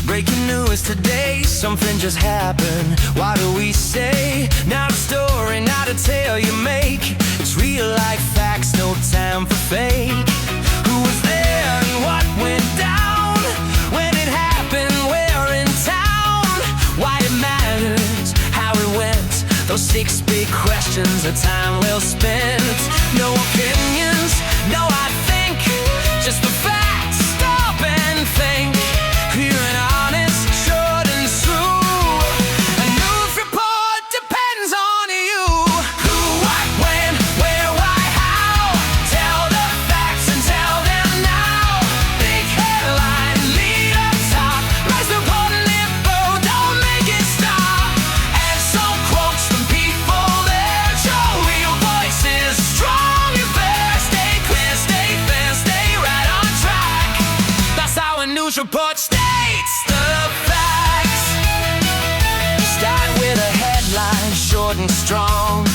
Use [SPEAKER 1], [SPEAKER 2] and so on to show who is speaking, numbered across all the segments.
[SPEAKER 1] Breaking news today, something just happened. Why do we say, not a story, not a tale you make? It's real life facts, no time for fake. Who was there and what went down? When it happened, where in town? Why it matters, how it went. Those 6 big questions, a time well spent. No opinions, no I think, just the facts, stop and think. Pure and honest, short and true. A news report depends on you. Who, what, when, where, why, how? Tell the facts and tell them now. Big headline, lead up top. Most important info, don't make it stop. Add some quotes from people there. Show real voices, strong and fair. Stay clear, stay fair, stay right on track. That's how a news report states the facts. Start with a headline, short and strong.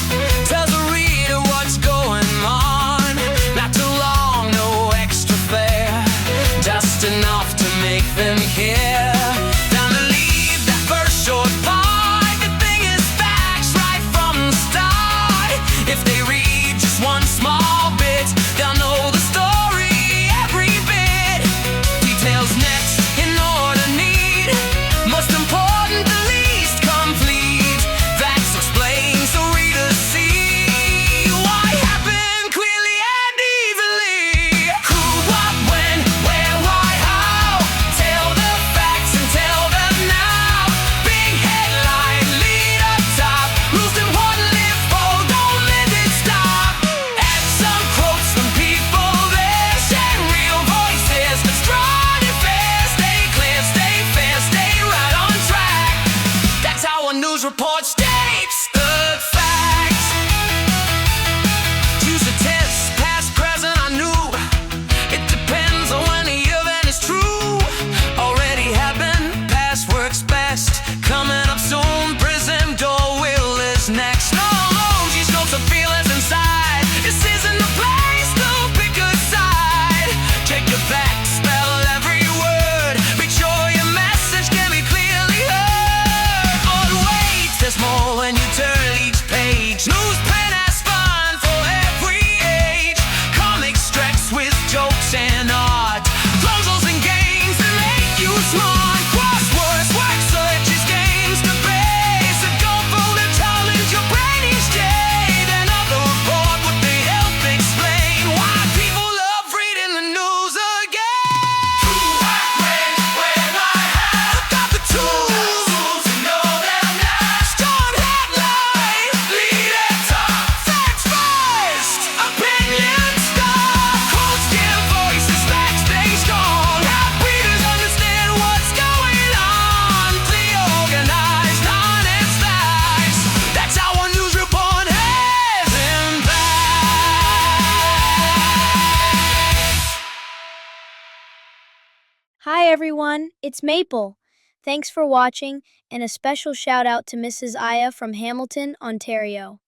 [SPEAKER 1] Tells the reader what's going on. Not too long, no extra fare, just enough to make them hear. Time to leave that first short part. The thing is facts right from the start. If they read just one small bit, they'll know the story every bit. Details next in order need. Most important, the least complete. Facts explain so readers see what happened clearly and easily. Who, what, when, where, why, how? Tell the facts and tell them now. Big headline, lead up top. Most important info, don't let it stop. Add some quotes from people there. Share real voices, strong and fair. Stay clear, stay fair, stay right on track. That's how a news report states the facts. Choose a tense, past, present, I knew. It depends on when the event is true. Already happened, past works best. Coming up soon, prison door will is next. No, these notes of feelings inside. This isn't the place to pick a side. Check your facts, spell every word. Make sure your message can be clearly heard. Oh wait, there's more when you turn each page. Newsprint has fun for every age. Comic strips with jokes and art. Puzzles and games that make you smart. Crosswords, word searches, games to base. A go for the challenge your brain each day. Then other report what they help explain why people love reading the news again. Who, what, when, where, why, how? Got the tools to know them now. Strong headline, lead at top. Facts first, opinion stop. Quotes give voices, facts stay strong. Help readers understand what's going on. Clear, organized, honest facts. That's how a news report has impact.
[SPEAKER 2] Hi everyone, it's Maple. Thanks for watching, and a special shout out to Mrs. Aya from Hamilton, Ontario.